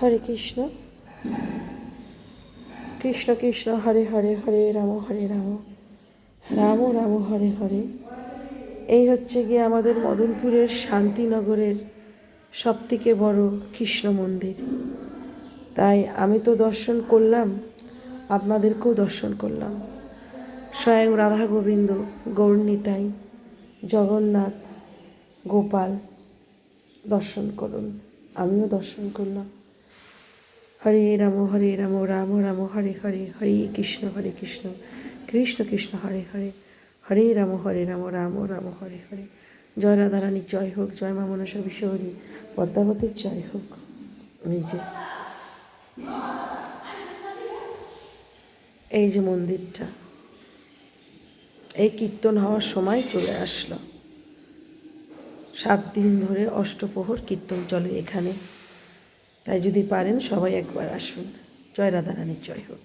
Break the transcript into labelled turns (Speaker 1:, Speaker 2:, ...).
Speaker 1: হরে কৃষ্ণ কৃষ্ণ কৃষ্ণ হরে হরে হরে রাম রাম রাম হরে হরে। এই হচ্ছে গিয়ে আমাদের মদনপুরের শান্তিনগরের সবথেকে বড় কৃষ্ণ মন্দির। তাই আমি তো দর্শন করলাম, আপনাদেরকেও দর্শন করলাম। স্বয়ং রাধা গোবিন্দ, গৌরনিতাই, জগন্নাথ, গোপাল দর্শন করুন, আমিও দর্শন করলাম। হরে রাম রাম রাম হরে হরে, হরে কৃষ্ণ কৃষ্ণ কৃষ্ণ হরে হরে, হরে রাম রাম রাম হরে হরে। জয় রাধারানীর জয় হোক, জয় মা মনসা বিশ্বহরি পদ্মাবতীর জয় হোক। এই যে মন্দিরটা, এই কীর্তন হওয়ার সময় চলে আসলো। 7 দিন ধরে অষ্টপ্রহর কীর্তন চলে এখানে। তাই যদি পারেন সবাই একবার আসুন। জয় রাধারানীর জয় হোক।